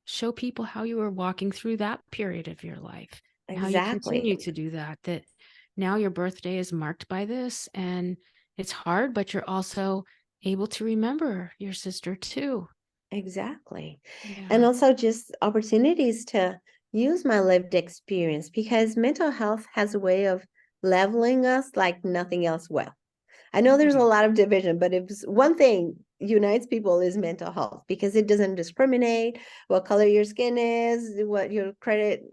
show people how you were walking through that period of your life and how you exactly. continue to do that. That now your birthday is marked by this, and it's hard, but you're also able to remember your sister too. Exactly. And Yeah. also just opportunities to use my lived experience, because mental health has a way of leveling us like nothing else will. I know there's a Mm. lot of division, but if one thing unites people is mental health, because it doesn't discriminate what color your skin is, what your credit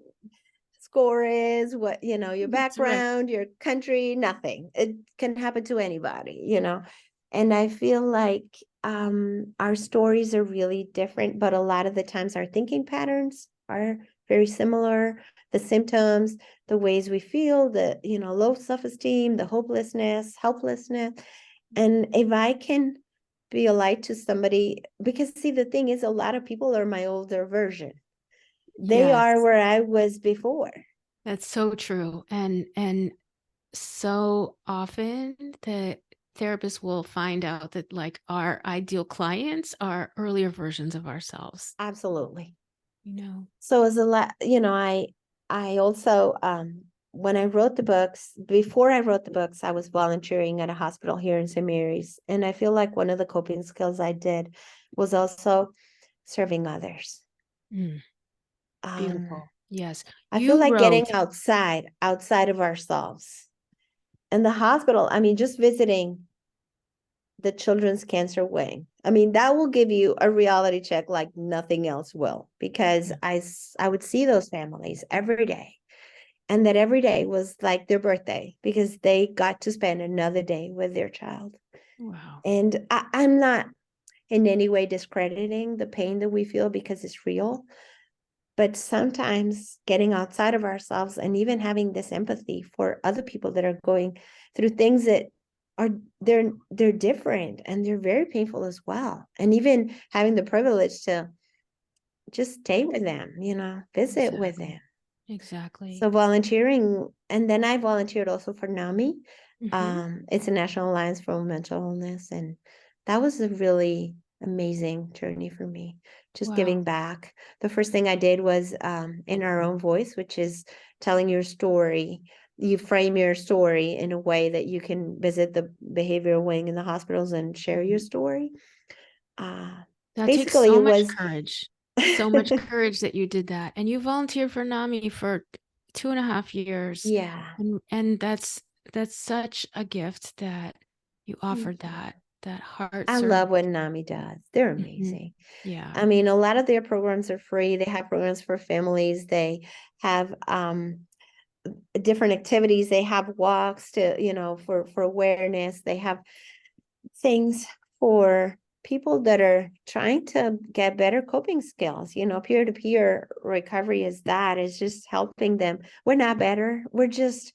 score is, what, your That's right. background, your country, nothing. It can happen to anybody. And I feel like our stories are really different, but a lot of the times our thinking patterns are very similar. The symptoms, the ways we feel, the, low self-esteem, the hopelessness, helplessness. And if I can be a light to somebody, because see, the thing is, a lot of people are my older version. They are Yes, where I was before. that's so true. And so often the therapist will find out that like our ideal clients are earlier versions of ourselves, Absolutely. you know. So as a lot, I also when I wrote the books, before I wrote the books, I was volunteering at a hospital here in St. Mary's. And I feel like one of the coping skills I did was also serving others. Mm, Um, beautiful. Yes. I feel You like getting wrote, outside of ourselves. And the hospital, I mean, just visiting the children's cancer wing. I mean, that will give you a reality check like nothing else will, because mm, I would see those families every day. And that every day was like their birthday, because they got to spend another day with their child. wow. And I'm not in any way discrediting the pain that we feel, because it's real. But sometimes getting outside of ourselves and even having this empathy for other people that are going through things that are they're different and they're very painful as well. And even having the privilege to just stay with them, visit with Exactly. them. Exactly. So volunteering, and then I volunteered also for NAMI. Hmm. It's a National Alliance for Mental Illness, and that was a really amazing journey for me, just Wow. giving back. The first thing I did was in our own voice, which is telling your story. You frame your story in a way that you can visit the behavioral wing in the hospitals and share your Mhm. story. Uh, That takes Basically, so it much was, courage. So much courage that you did that. And you volunteered for NAMI for 2.5 years. yeah. And that's such a gift that you Thank offered you. that heart I love what service. NAMI does. They're Hmm. amazing. Yeah. I mean, a lot of their programs are free. They have programs for families. They have different activities. They have walks to, for awareness. They have things for people that are trying to get better coping skills. Peer-to-peer recovery is that, is just helping them. We're not better. We're just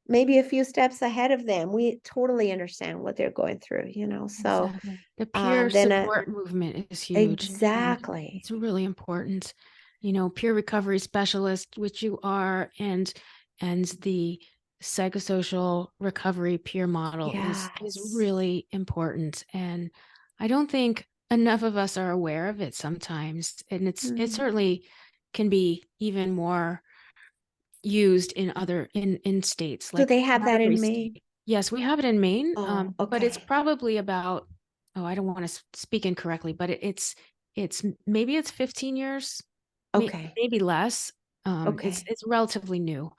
maybe a few steps ahead of them. We totally understand what they're going through, So Exactly. The peer then support movement is huge. And exactly. it's really important. Peer recovery specialist, which you are, and the psychosocial recovery peer model is Yes. really important. And I don't think enough of us are aware of it sometimes. And it certainly can be even more used in other in states, Do like they have not that every in Maine? state. Yes, we have it in Maine, Oh, but it's okay. probably about, oh, I don't want to speak incorrectly, but it's maybe it's 15 years, Okay. maybe less. It's Okay. it's relatively new.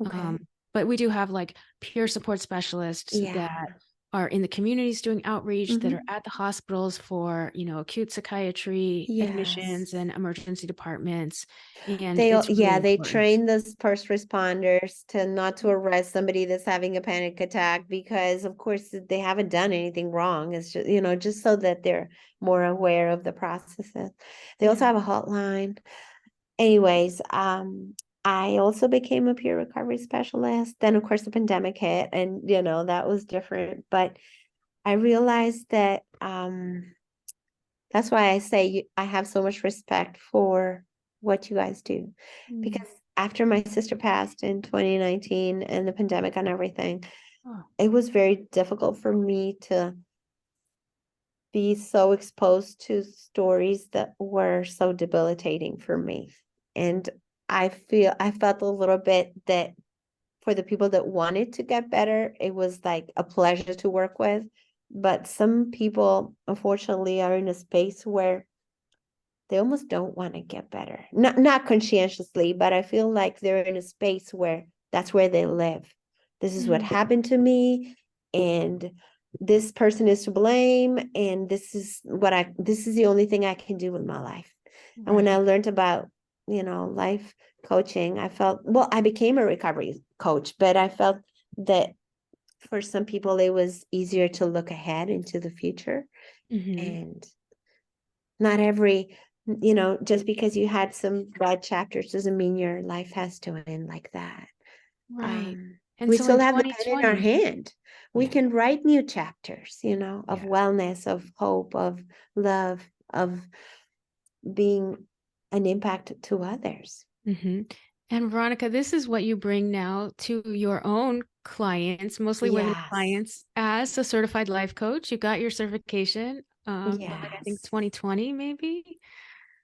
Okay. Um, but we do have like peer support specialists Yeah. that are in the communities doing outreach, that are Hmm. at the hospitals for, acute psychiatry admissions Yes. and emergency departments. And They, it's really yeah, they important. train the first responders to not to arrest somebody that's having a panic attack, because of course they haven't done anything wrong. It's just, just so that they're more aware of the processes. They also Yeah. have a hotline. Anyways, I also became a peer recovery specialist. Then of course the pandemic hit, and that was different. But I realized that that's why I say I have so much respect for what you guys do. Mm. Because after my sister passed in 2019 and the pandemic and everything, Oh. it was very difficult for me to be so exposed to stories that were so debilitating for me. And I felt a little bit that for the people that wanted to get better, it was like a pleasure to work with. But some people, unfortunately, are in a space where they almost don't want to get better. Not conscientiously, but I feel like they're in a space where that's where they live. This is what Mm. happened to me, and this person is to blame, and this is the only thing I can do with my life. And when I Right. learned about, life coaching, I felt, well, I became a recovery coach, but I felt that for some people it was easier to look ahead into the future. Hmm. And not every, just because you had some bad chapters doesn't mean your life has to end like that. Right. And We so still in have the pen in our 2020, hand. We yeah, can write new chapters, of yeah. wellness, of hope, of love, of being an impact to others. Hmm. And Veronica, this is what you bring now to your own clients, mostly women Yes. clients, as a certified life coach. You got your certification, like I think Yes. 2020, maybe.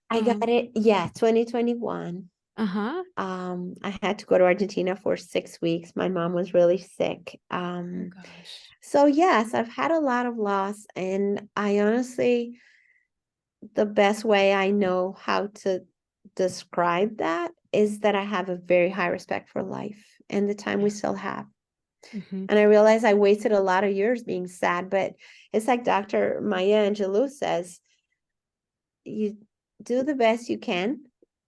I got Um, it. Yeah, 2021. uh-huh. I had to go to Argentina for 6 weeks. My mom was really sick. Oh gosh. So yes, I've had a lot of loss, and I honestly, the best way I know how to describe that is that I have a very high respect for life and the time we Yeah. still have. Hmm. And I realize I wasted a lot of years being sad, but it's like Dr. Maya Angelou says, you do the best you can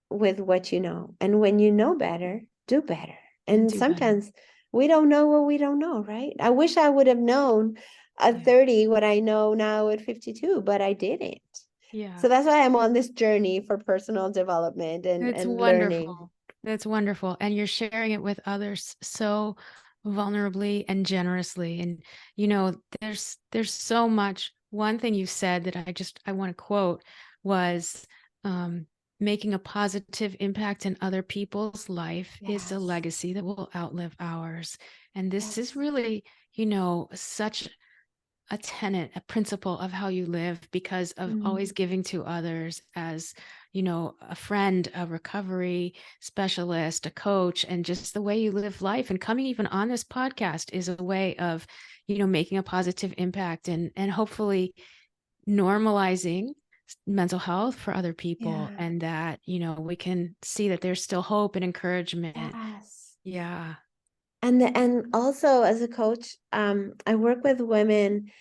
with what you know. And when you know better, do better. And And do better. sometimes we don't know what we don't know, right? I wish I would have known at Yeah. 30 what I know now at 52, but I didn't. Yeah. So that's why I'm on this journey for personal development It's and learning. wonderful. That's wonderful. And you're sharing it with others so vulnerably and generously. And there's so much. One thing you said that I want to quote was um, making a positive impact in other people's life is a Yes. legacy that will outlive ours. And this is Yes. really, such a tenet, a principle of how you live because of always Mm. giving to others as, a friend, a recovery specialist, a coach, and just the way you live life. And coming even on this podcast is a way of, making a positive impact and hopefully normalizing mental health for other people, Yeah. and that, we can see that there's still hope and encouragement. Yes. Yeah. And also as a coach, I work with women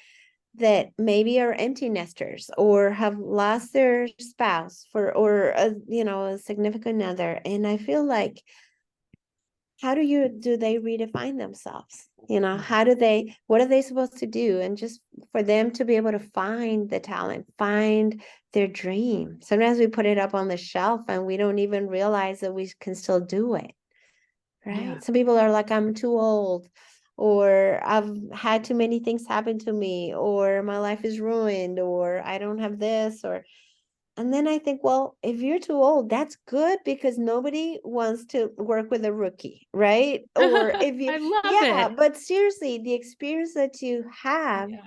that maybe are empty nesters or have lost their spouse or a significant other. And I feel like, how do they redefine themselves? what are they supposed to do? And just for them to be able to find the talent, find their dream. Sometimes we put it up on the shelf and we don't even realize that we can still do it, right? Yeah. Some people are like, I'm too old, or I've had too many things happen to me, or my life is ruined, or I don't have this, and then I think, well, if you're too old, that's good because nobody wants to work with a rookie, right? Or if you, I love yeah, it. but seriously, the experience that you have Yeah.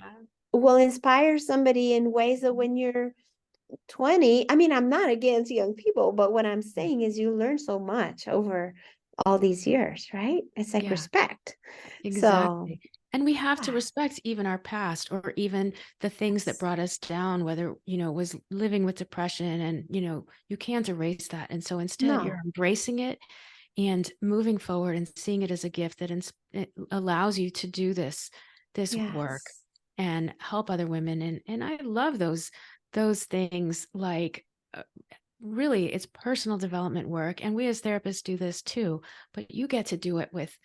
will inspire somebody in ways that when you're 20, I mean, I'm not against young people, but what I'm saying is you learn so much over all these years, right? It's like Yeah. respect. So, Exactly. And we have to yeah, respect even our past or even the things that yes, brought us down, whether, it was living with depression and, you can't erase that. And so instead you're no, embracing it and moving forward and seeing it as a gift that it allows you to do this work yes, and help other women. And I love those things like really it's personal development work. And we as therapists do this too, but you get to do it with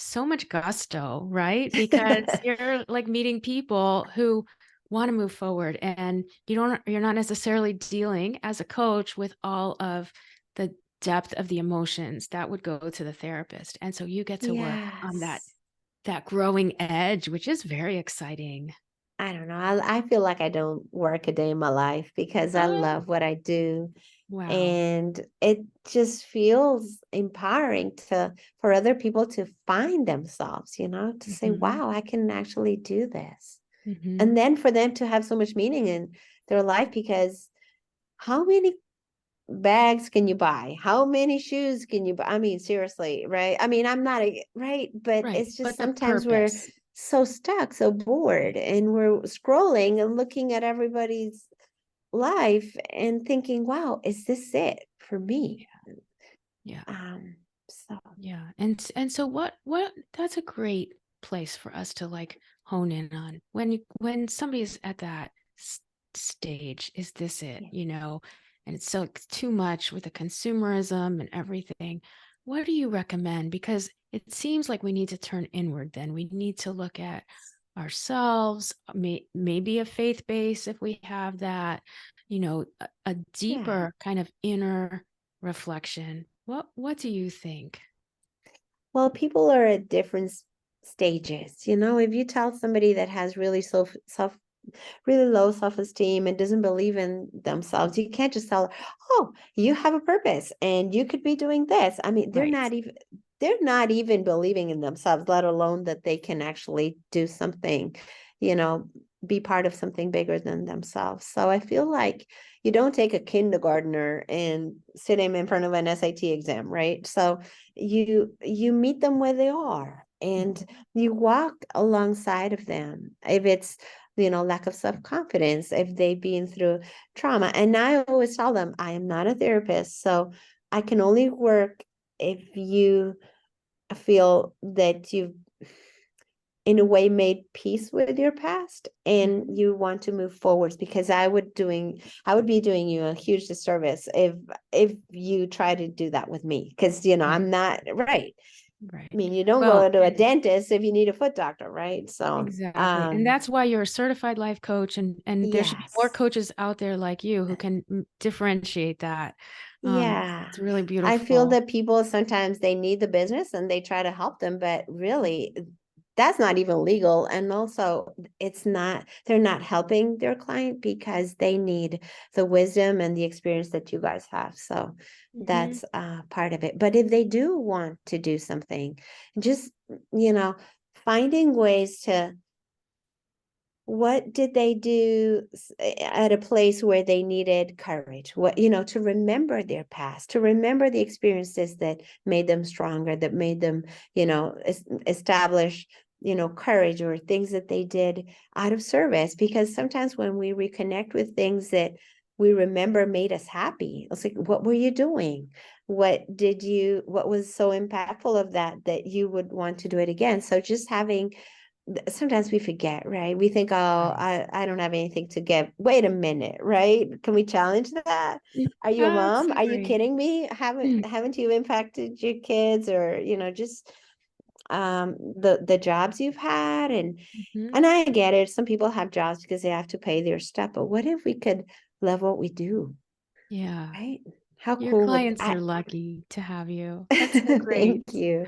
so much gusto, right? Because you're like meeting people who want to move forward and you're not necessarily dealing as a coach with all of the depth of the emotions that would go to the therapist. And so you get to work on that yes. that growing edge, which is very exciting. I don't know. I feel like I don't work a day in my life because I Oh, love what I do. wow. And it just feels empowering for other people to find themselves, to say, Hmm. wow, I can actually do this. Hmm. And then for them to have so much meaning in their life because how many bags can you buy? How many shoes can you buy? I mean, seriously, right? I mean, I'm not right, but Right. it's just But the sometimes we're purpose. so stuck, so bored, and we're scrolling and looking at everybody's life and thinking, wow, is this it for me? Yeah. Um, so Yeah. And so what that's a great place for us to like hone in on when somebody's at that stage, is this it, yeah. and it's so it's too much with the consumerism and everything. What do you recommend? Because it seems like we need to turn inward then. We need to look at ourselves, maybe a faith base if we have that, a Yeah. deeper kind of inner reflection. What do you think? Well, people are at different stages. If you tell somebody that has really low self-esteem and doesn't believe in themselves, you can't just tell, oh, you have a purpose and you could be doing this. I mean, Right. they're not even believing in themselves, let alone that they can actually do something, you know, be part of something bigger than themselves. So I feel like you don't take a kindergartner and sit him in front of an SAT exam, right? So you meet them where they are and you walk alongside of them. If it's lack of self-confidence, if they've been through trauma. And I always tell them, I am not a therapist, so I can only work if you feel that you've in a way made peace with your past and Mhm. you want to move forwards, because I would be doing you a huge disservice if you try to do that with me, because Right. I'm not right. I Right. mean, you don't Well, go to a dentist if you need a foot doctor, right? So exactly. And that's why you're a certified life coach and there should be more yes. coaches out there like you who can differentiate that. Yeah. It's really I feel beautiful. that people sometimes they need the business and they try to help them, but really that's not even legal. And also they're not helping their client because they need the wisdom and the experience that you guys have. So Mhm. that's part of it. But if they do want to do something, just, you know, finding ways to what did they do at a place where they needed courage, to remember their past, to remember the experiences that made them stronger, that made them establish courage, or things that they did out of service, because sometimes when we reconnect with things that we remember made us happy, it's like, what were you doing? What was so impactful of that you would want to do it again? So just having sometimes we forget, right? We think, oh, Right. I don't have anything to give. Wait a minute, right? Can we challenge that? Are you a mom? Are you Absolutely. kidding me? Haven't you impacted your kids, or just the jobs you've had, and Mhm. I get it. Some people have jobs because they have to pay their stuff, but what if we could love what we do, Yeah. right? How Your cool would clients I are lucky to have you. That's so thank great. you.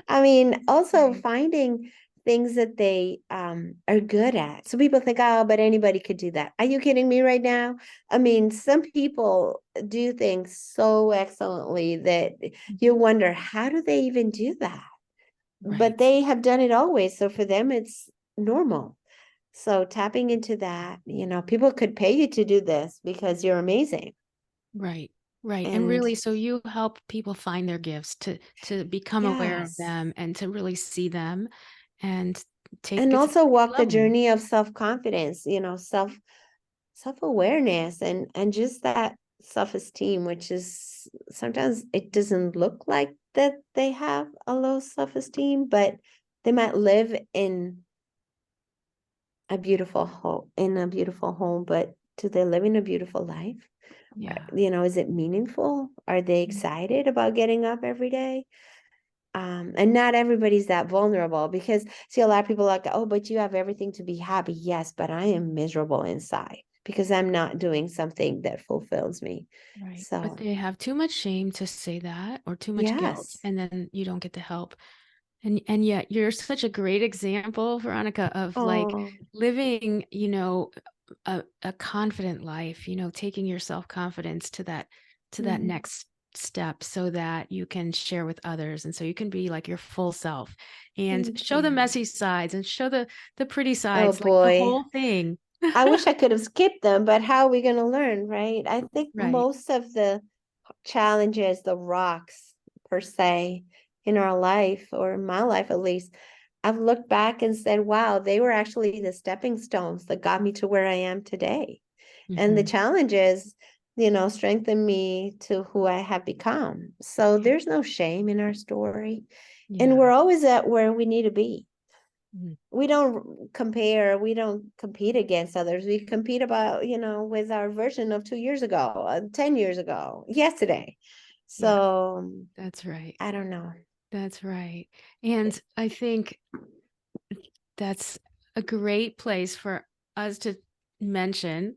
I mean, also Great. finding things that they are good at. So people think, oh, but anybody could do that. Are you kidding me right now? I mean, some people do things so excellently that you Mhm. wonder, how do they even do that? But Right. they have done it always. So for them, it's normal. So tapping into that, people could pay you to do this because you're amazing. Right. Right. And And really, so you help people find their gifts to become aware of yes. them and to really see them and take And it to the also next walk the level. journey of self-confidence, self-awareness, and just that self-esteem, which is sometimes it doesn't look like that they have a low self-esteem, but they might live in a beautiful home, but do they live in a beautiful life? Yeah. Is it meaningful? Are they Mm. excited about getting up every day? And not everybody's that vulnerable, because see, a lot of people are like, oh, but you have everything to be happy. Yes, but I am miserable inside because I'm not doing something that fulfills me. Right. But So they have too much shame to say that or too much guilt, yes. and then you don't get the help. And yet you're such a great example, Veronica, of like Oh, living, a confident life, taking your self-confidence to that mm, next step so that you can share with others. And so you can be like your full self and thank show the you. messy sides and show the pretty Oh sides, like the boy. whole thing. I wish I could have skipped them, but how are we going to learn, right? I think Right. most of the challenges, the rocks per se, in our life, or in my life at least, I've looked back and said, wow, they were actually the stepping stones that got me to where I am today. And the Hmm. challenges, strengthened me to who I have become. So Yeah. there's no shame in our story. And Yeah. we're always at where we need to be. Mhm. We don't compare, we don't compete against others. We compete about, with our version of 2 years ago, 10 years ago, yesterday. Yeah. So That's right. I don't know. That's right. And I think that's a great place for us to mention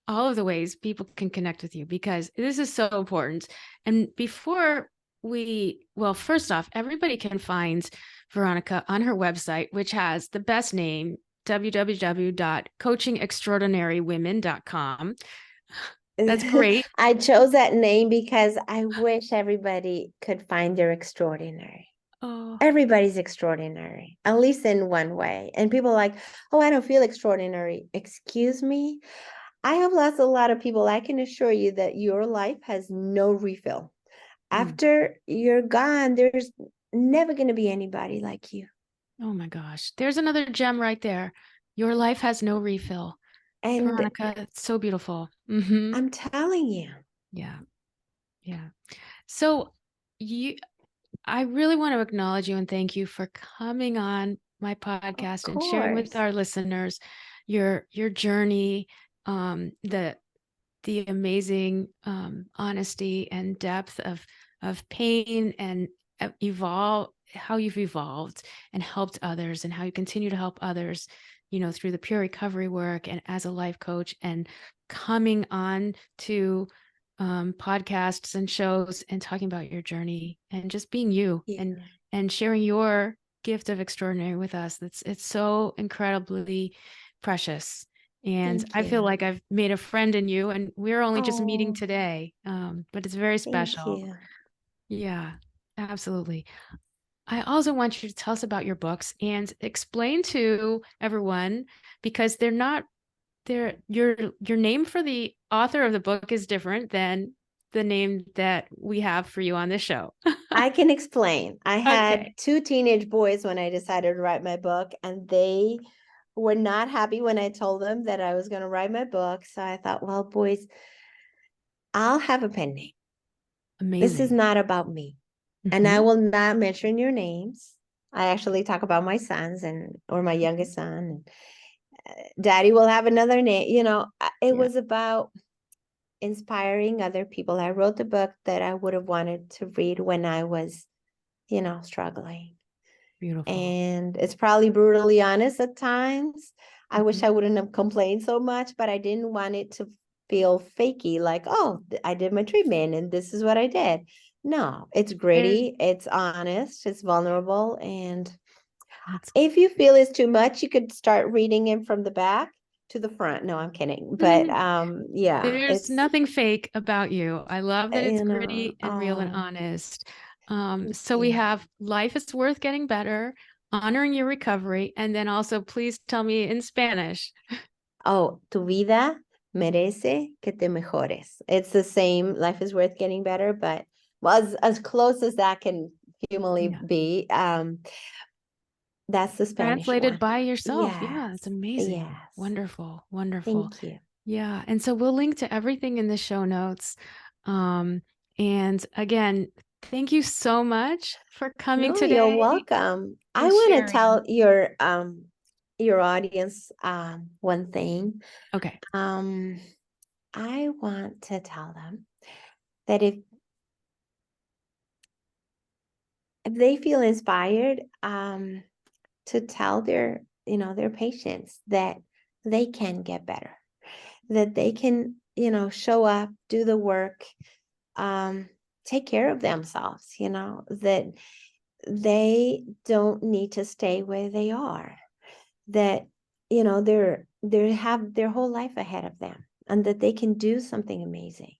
all of the ways people can connect with you because this is so important. And before well, first off, everybody can find Veronica on her website, which has the best name, www.coachingextraordinarywomen.com. That's great. I chose that name because I wish everybody could find their extraordinary. Oh, Everybody's extraordinary, at least in one way. And people are like, oh, I don't feel extraordinary. Excuse me. I have lost a lot of people. I can assure you that your life has no refill. mm. After you're gone, there's never going to be anybody like you. Oh my gosh. There's another gem right there. Your life has no refill. And Veronica, it's so beautiful. Hmm. I'm telling you, Yeah. Yeah. So you I really want to acknowledge you and thank you for coming on my of podcast and sharing with course. our listeners your journey, the amazing honesty and depth of pain and how you've evolved and helped others and how you continue to help others, through the peer recovery work and as a life coach and coming on to podcasts and shows and talking about your journey and just being you and Yeah. sharing your gift of extraordinary with us. It's so incredibly precious. And Thank I feel you. like I've made a friend in you, and we're only just meeting Oh, today. But it's very thank special. you. Yeah, absolutely. I also want you to tell us about your books and explain to everyone because your name for the author of the book is different than the name that we have for you on this show. I can explain. I had Okay. two teenage boys when I decided to write my book, and they were not happy when I told them that I was going to write my book. So I thought, well, boys, I'll have a pen name. This is Amazing. not about me. And I Hmm. will not mention your names. I actually talk about my sons or my youngest son. And Daddy will have another name. It Yeah. was about inspiring other people. I wrote the book that I would have wanted to read when I was, struggling. Beautiful. And it's probably brutally honest at times. I wish I wouldn't have complained so much, but I didn't want it to feel fakey, like, oh, I did my treatment and this is what I did. No, it's gritty, it's honest, it's vulnerable. And if you feel it's too much, you could start reading it from the back to the front. No, I'm kidding. But yeah, There's it's, nothing fake about you. I love that it's you know, gritty and real and honest. So we yeah. have life is worth getting better, honoring your recovery, and then also please tell me in Spanish. Oh, tu vida merece que te mejores. It's the same. Life is worth getting better, but well, as close as that can humanly Yeah. be. That's the Spanish Translated one. by yourself. Yeah, Yes. it's amazing. Yes. Wonderful. Wonderful. Thank you. Yeah. And so we'll link to everything in the show notes. And again, thank you so much for coming No, you're today welcome. I and want to sharing. tell your audience one thing. Okay. I want to tell them that if they feel inspired to tell their patients that they can get better, that they can show up, do the work, take care of themselves, that they don't need to stay where they are, that they have their whole life ahead of them, and that they can do something amazing,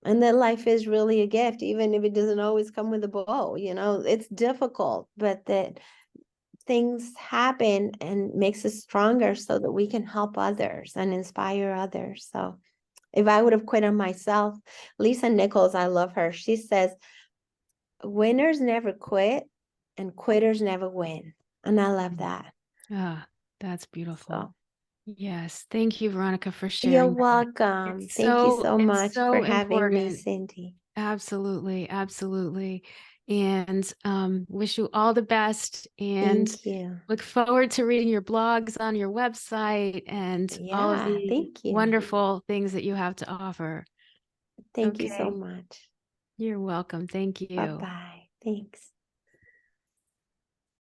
and that life is really a gift, even if it doesn't always come with a bow. It's difficult, but that things happen and makes us stronger so that we can help others and inspire others. So if I would have quit on myself, Lisa Nichols, I love her. She says, winners never quit and quitters never win. And I love that. Ah, that's beautiful. So Yes. Thank you, Veronica, for you're sharing that. welcome. Thank you so It's much for so having me, important. Cindy. Absolutely. Absolutely. And wish you all the best and Thank you. look forward to reading your blogs on your website and all of Yeah, the thank you. wonderful things that you have to offer. Thank you so Okay. much. You're welcome. Thank you. Bye-bye. Thanks.